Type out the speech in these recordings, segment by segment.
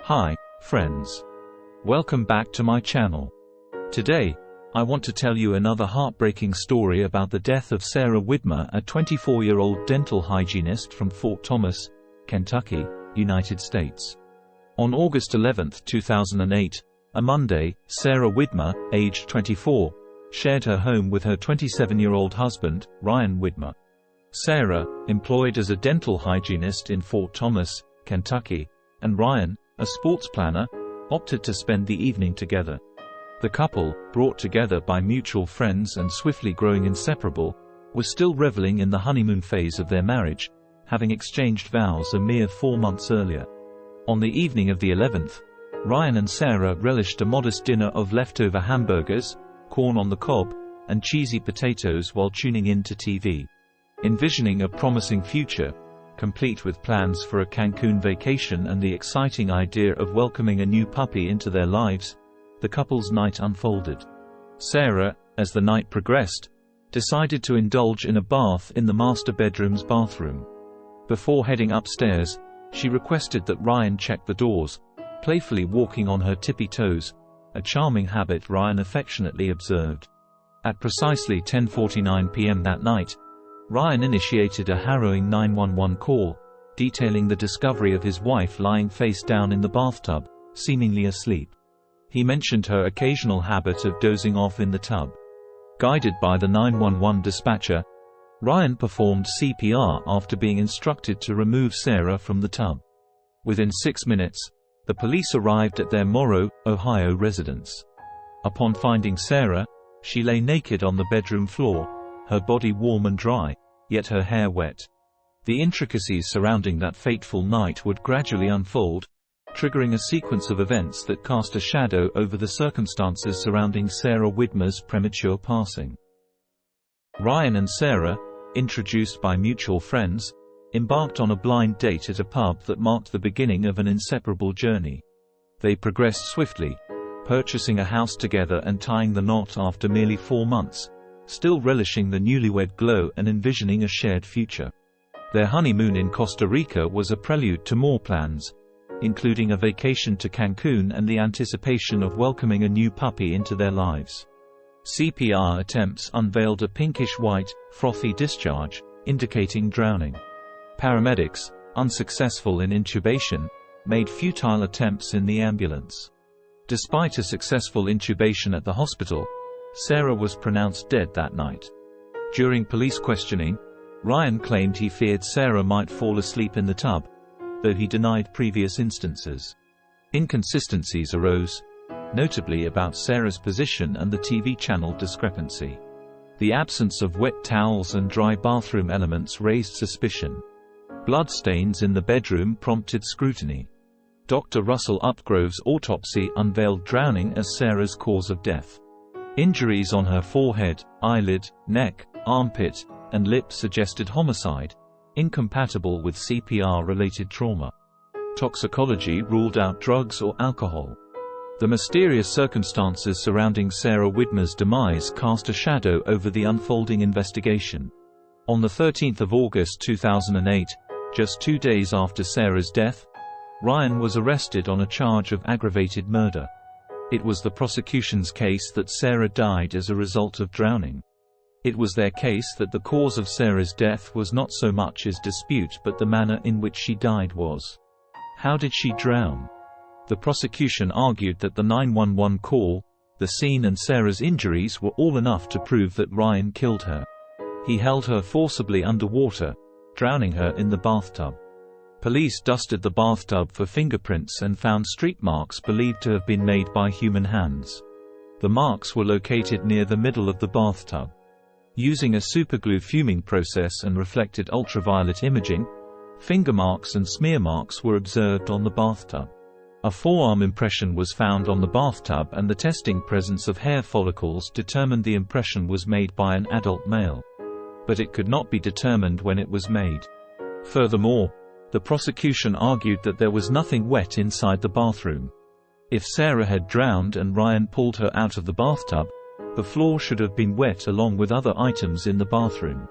Hi, friends. Welcome back to my channel. Today, I want to tell you another heartbreaking story about the death of Sarah Widmer, a 24-year-old dental hygienist from Fort Thomas, Kentucky, United States. On August 11, 2008, a Monday, Sarah Widmer, aged 24, shared her home with her 27-year-old husband, Ryan Widmer. Sarah, employed as a dental hygienist in Fort Thomas, Kentucky, and Ryan, a sports planner, opted to spend the evening together. The couple, brought together by mutual friends and swiftly growing inseparable, was still reveling in the honeymoon phase of their marriage, having exchanged vows a mere 4 months earlier. On the evening of the 11th, Ryan and Sarah relished a modest dinner of leftover hamburgers, corn on the cob, and cheesy potatoes while tuning in to TV. Envisioning a promising future, complete with plans for a Cancun vacation and the exciting idea of welcoming a new puppy into their lives, the couple's night unfolded. Sarah, as the night progressed, decided to indulge in a bath in the master bedroom's bathroom. Before heading upstairs, she requested that Ryan check the doors, playfully walking on her tippy toes, a charming habit Ryan affectionately observed. At precisely 10:49 p.m. that night, Ryan initiated a harrowing 911 call, detailing the discovery of his wife lying face down in the bathtub, seemingly asleep. He mentioned her occasional habit of dozing off in the tub. Guided by the 911 dispatcher, Ryan performed CPR after being instructed to remove Sarah from the tub. Within 6 minutes, the police arrived at their Morrow, Ohio residence. Upon finding Sarah, she lay naked on the bedroom floor, her body warm and dry, yet her hair wet. The intricacies surrounding that fateful night would gradually unfold, triggering a sequence of events that cast a shadow over the circumstances surrounding Sarah Widmer's premature passing. Ryan and Sarah, introduced by mutual friends, embarked on a blind date at a pub that marked the beginning of an inseparable journey. They progressed swiftly, purchasing a house together and tying the knot after merely 4 months, still relishing the newlywed glow and envisioning a shared future. Their honeymoon in Costa Rica was a prelude to more plans, including a vacation to Cancun and the anticipation of welcoming a new puppy into their lives. CPR attempts unveiled a pinkish-white, frothy discharge, indicating drowning. Paramedics, unsuccessful in intubation, made futile attempts in the ambulance. Despite a successful intubation at the hospital, Sarah was pronounced dead that night. During police questioning, Ryan claimed he feared Sarah might fall asleep in the tub, though he denied previous instances. Inconsistencies arose, notably about Sarah's position and the TV channel discrepancy. The absence of wet towels and dry bathroom elements raised suspicion. Bloodstains in the bedroom prompted scrutiny. Dr. Russell Upgrove's autopsy unveiled drowning as Sarah's cause of death. Injuries on her forehead, eyelid, neck, armpit, and lip suggested homicide, incompatible with CPR-related trauma. Toxicology ruled out drugs or alcohol. The mysterious circumstances surrounding Sarah Widmer's demise cast a shadow over the unfolding investigation. On the 13th of August 2008, just 2 days after Sarah's death, Ryan was arrested on a charge of aggravated murder. It was the prosecution's case that Sarah died as a result of drowning. It was their case that the cause of Sarah's death was not so much as dispute but the manner in which she died was. How did she drown? The prosecution argued that the 911 call, the scene and Sarah's injuries were all enough to prove that Ryan killed her. He held her forcibly underwater, drowning her in the bathtub. Police dusted the bathtub for fingerprints and found streak marks believed to have been made by human hands. The marks were located near the middle of the bathtub. Using a superglue fuming process and reflected ultraviolet imaging, finger marks and smear marks were observed on the bathtub. A forearm impression was found on the bathtub and the testing presence of hair follicles determined the impression was made by an adult male. But it could not be determined when it was made. Furthermore, the prosecution argued that there was nothing wet inside the bathroom. If Sarah had drowned and Ryan pulled her out of the bathtub, the floor should have been wet along with other items in the bathroom.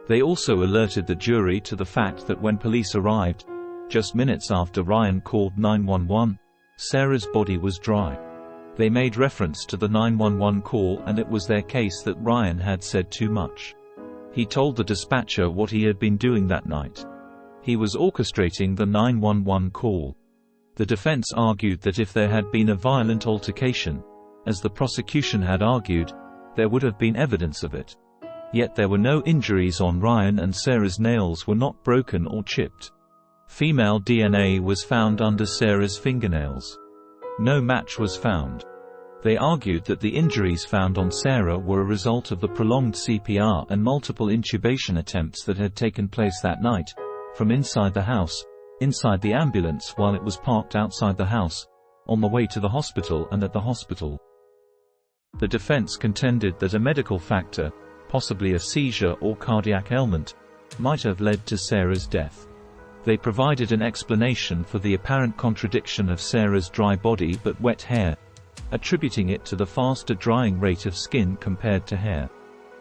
They also alerted the jury to the fact that when police arrived, just minutes after Ryan called 911, Sarah's body was dry. They made reference to the 911 call, and it was their case that Ryan had said too much. He told the dispatcher what he had been doing that night. He was orchestrating the 911 call. The defense argued that if there had been a violent altercation, as the prosecution had argued, there would have been evidence of it. Yet there were no injuries on Ryan, and Sarah's nails were not broken or chipped. Female DNA was found under Sarah's fingernails. No match was found. They argued that the injuries found on Sarah were a result of the prolonged CPR and multiple intubation attempts that had taken place that night, from inside the house, inside the ambulance while it was parked outside the house, on the way to the hospital and at the hospital. The defense contended that a medical factor, possibly a seizure or cardiac ailment, might have led to Sarah's death. They provided an explanation for the apparent contradiction of Sarah's dry body but wet hair, attributing it to the faster drying rate of skin compared to hair.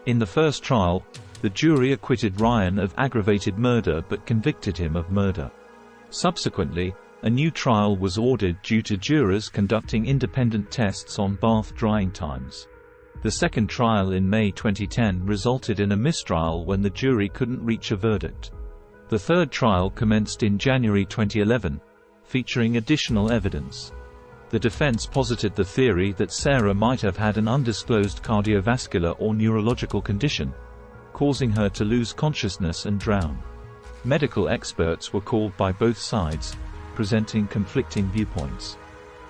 In the first trial, the jury acquitted Ryan of aggravated murder but convicted him of murder. Subsequently, a new trial was ordered due to jurors conducting independent tests on bath drying times. The second trial in May 2010 resulted in a mistrial when the jury couldn't reach a verdict. The third trial commenced in January 2011, featuring additional evidence. The defense posited the theory that Sarah might have had an undisclosed cardiovascular or neurological condition, causing her to lose consciousness and drown. Medical experts were called by both sides, presenting conflicting viewpoints.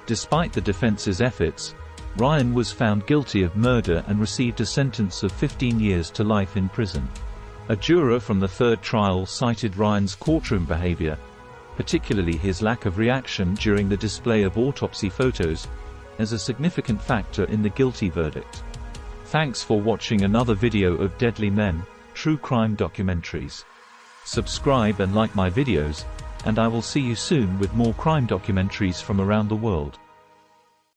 Despite the defense's efforts, Ryan was found guilty of murder and received a sentence of 15 years to life in prison. A juror from the third trial cited Ryan's courtroom behavior, particularly his lack of reaction during the display of autopsy photos, as a significant factor in the guilty verdict. Thanks for watching another video of Deadly Men, True Crime Documentaries. Subscribe and like my videos, and I will see you soon with more crime documentaries from around the world.